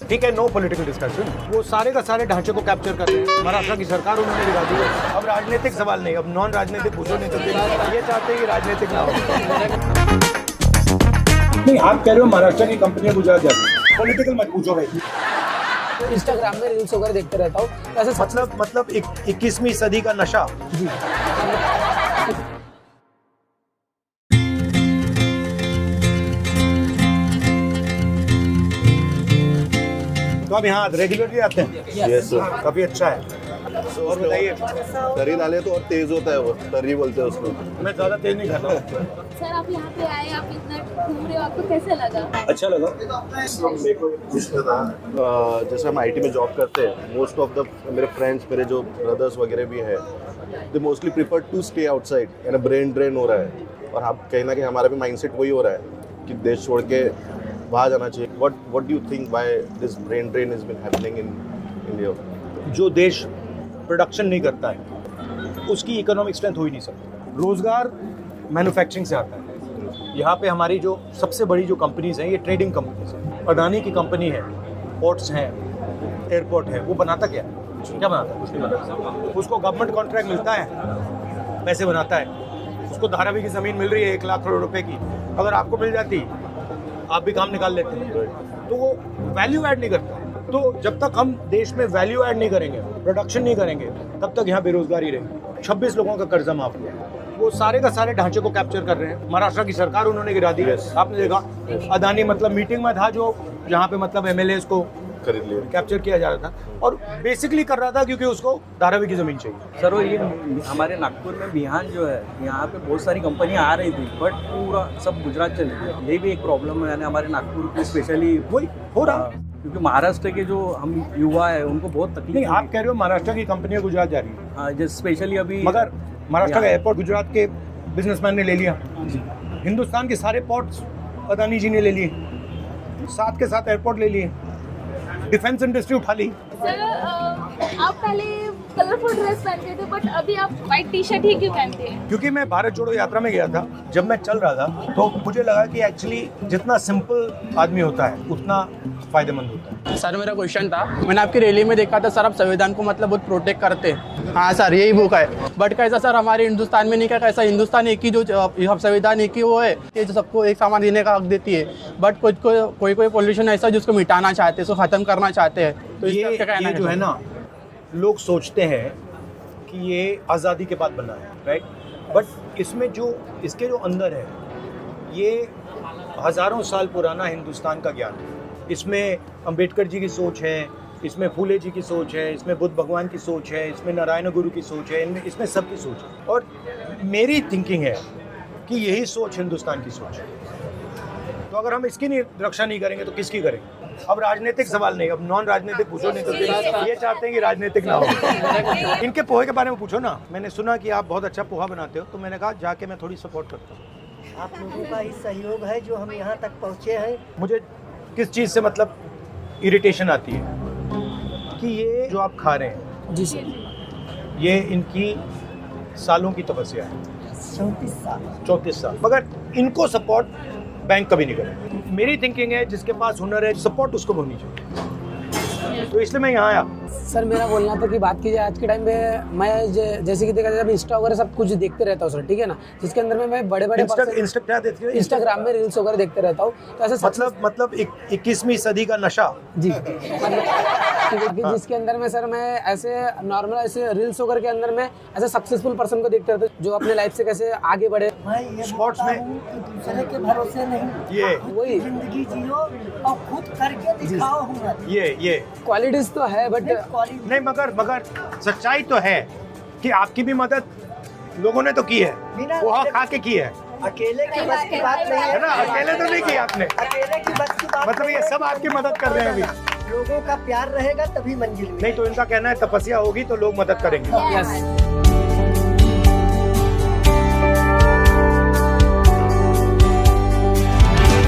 ठीक है, no political discussion, वो सारे का सारे ढांचे को कैप्चर कर रहे हैं। महाराष्ट्र की सरकार उन्होंने गिरा दी है। अब राजनीतिक सवाल नहीं, अब नॉन राजनीतिक पूछो, नहीं तो ये चाहते हैं कि राजनीतिक ना हो। नहीं, आप कह रहे हो महाराष्ट्र की कंपनियां गुजरात जाती, पॉलिटिकल मत पूछो भाई। इंस्टाग्राम में रील्स वगैरह देखते रहता हूँ, ऐसे मतलब 21वीं सदी का नशा। जी। तो आप यहाँ रेगुलरली आते हैं? Yes sir. काफी अच्छा है। और बताइए। तरी डाले तो और तेज होता है, वो तरी बोलते हैं उसको। मैं ज्यादा तेज नहीं खाता हूँ। सर आप यहाँ पे आए, आप इतना घूम रहे हो, आपको कैसे लगा? अच्छा लगा। जैसे हम आईटी में जॉब करते हैं, मोस्ट ऑफ द मेरे फ्रेंड्स, मेरे जो ब्रदर्स वगैरह भी हैं, they mostly prefer to stay outside, यानी ब्रेन ड्रेन हो रहा है। और हम कहीं ना कहीं हमारा भी माइंडसेट वही हो रहा है कि देश छोड़ के बाहर जाना चाहिए। What do you think why this brain drain has been happening in India? जो देश प्रोडक्शन नहीं करता है उसकी इकोनॉमिक स्ट्रेंथ हो ही नहीं सकती। रोजगार मैन्युफैक्चरिंग से आता है। यहाँ पे हमारी जो सबसे बड़ी जो कंपनीज हैं, ये ट्रेडिंग कंपनीज हैं। अडानी की कंपनी है, पोर्ट्स हैं, एयरपोर्ट है, वो बनाता क्या बनाता है? कुछ नहीं बनाता। उसको गवर्नमेंट कॉन्ट्रैक्ट मिलता है, पैसे बनाता है। उसको धारावी की ज़मीन मिल रही है 1 लाख करोड़ रुपए की, अगर आपको मिल जाती आप भी काम निकाल लेते हैं। तो वो वैल्यू ऐड नहीं करता। तो जब तक हम देश में वैल्यू ऐड नहीं करेंगे, प्रोडक्शन नहीं करेंगे, तब तक यहाँ बेरोजगारी रहेगी। 26 लोगों का कर्जा माफ हुआ, वो सारे का सारे ढांचे को कैप्चर कर रहे हैं। महाराष्ट्र की सरकार उन्होंने गिरा दी है। आपने देखा अदानी मतलब मीटिंग में था, जो जहाँ पे मतलब एमएलए को खरीद लिया, कैप्चर किया जा रहा था, और बेसिकली कर रहा था क्योंकि उसको धारावी की जमीन चाहिए। सर वो ये हमारे नागपुर में बिहान जो है, यहाँ पे बहुत सारी कंपनियां आ रही थी, बट पूरा सब गुजरात चले गए। ये भी एक प्रॉब्लम है, यानी हमारे नागपुर की स्पेशली वही हो रहा, क्योंकि महाराष्ट्र के जो हम युवा है उनको बहुत तकलीफ। नहीं, आप कह रहे हो महाराष्ट्र की कंपनियां गुजरात जा रही है। हाँ, जैसे स्पेशली अभी, मगर महाराष्ट्र का एयरपोर्ट गुजरात के बिजनेसमैन ने ले लिया। हिंदुस्तान के सारे पोर्ट्स अदानी जी ने ले लिए, साथ के साथ एयरपोर्ट ले लिए, डिफेंस इंडस्ट्री उठा ली। सर आप पहले कलरफुल ड्रेस पहनते थे, बट अभी आप व्हाइट टी शर्ट ही क्यों पहनते हैं? क्योंकि मैं भारत जोड़ो यात्रा में गया था, जब मैं चल रहा था तो मुझे लगा कि एक्चुअली जितना सिंपल आदमी होता है उतना फायदेमंद होता है। सर मेरा क्वेश्चन था, मैंने आपकी रैली में देखा था सर, आप संविधान को मतलब बहुत प्रोटेक्ट करते हैं। हाँ सर, यही बुक है, बट कैसा सर हमारे हिंदुस्तान में नहीं, क्या कैसा हिंदुस्तान एक ही, जो संविधान एक ही वो है कि जो सबको एक सामान देने का हक देती है, बट कोई पॉल्यूशन ऐसा जिसको मिटाना चाहते हैं, उसको खत्म करना चाहते हैं। तो ये जो है ना, लोग सोचते हैं कि ये आज़ादी के बाद बना है, राइट, बट इसमें जो इसके जो अंदर है, ये हज़ारों साल पुराना हिंदुस्तान का ज्ञान है। इसमें अंबेडकर जी की सोच है, इसमें फूले जी की सोच है, इसमें बुद्ध भगवान की सोच है, इसमें नारायण गुरु की सोच है, इसमें सबकी सोच है। और मेरी थिंकिंग है कि यही सोच हिंदुस्तान की सोच है। तो अगर हम इसकी रक्षा नहीं करेंगे तो किसकी करेंगे? अब राजनीतिक सवाल नहीं, अब नॉन राजनीतिक पूछो, नहीं तो ये चाहते हैं कि राजनीतिक ना हो। इनके पोहे के बारे में पूछो ना। मैंने सुना कि आप बहुत अच्छा पोहा बनाते हो, तो मैंने कहा जाके मैं थोड़ी सपोर्ट करता हूँ। आप लोगों का ही सहयोग है जो हम यहाँ तक पहुँचे हैं। मुझे किस चीज़ से मतलब इरिटेशन आती है कि ये जो आप खा रहे हैं, जी सर, ये इनकी सालों की तपस्या है, 34 साल, मगर इनको सपोर्ट बैंक कभी नहीं करेगा। मेरी थिंकिंग है जिसके पास हुनर है, सपोर्ट उसको होनी चाहिए, तो इसलिए मैं यहाँ आया। सर मेरा बोलना था कि बात की जाए आज के टाइम पे, मैं जैसे कि देखा जाए इंस्टा वगैरह सब कुछ देखते रहता हूँ सर, ठीक है ना, जिसके अंदर में मैं बड़े इंस्टाग्राम में रील्स वगैरह देखते रहता हूँ। तो ऐसे मतलब 21वीं सदी का नशा। जी, मतलब जिसके अंदर में सर मैं ऐसे नॉर्मल ऐसे रील्स वगैरह के अंदर में ऐसे सक्सेसफुल पर्सन को देखते रहता हूँ, जो अपने लाइफ से कैसे आगे बढ़े। स्पोर्ट्स में दूसरे के भरोसे नहीं, ये वही जिंदगी जियो और खुद करके दिखाओ हुनर। ये क्वालिटीज तो है, बट नहीं, मगर सच्चाई तो है कि आपकी भी मदद लोगों ने तो की है, पोहा खा के की है। अकेले की बस की बात नहीं है ना, अकेले तो नहीं की आपने, अकेले की बस की बात मतलब ये सब आपकी मदद कर रहे हैं अभी। लोगों का प्यार रहेगा तभी मंजिल नहीं तो इनका कहना है तपस्या होगी तो लोग मदद करेंगे। यस।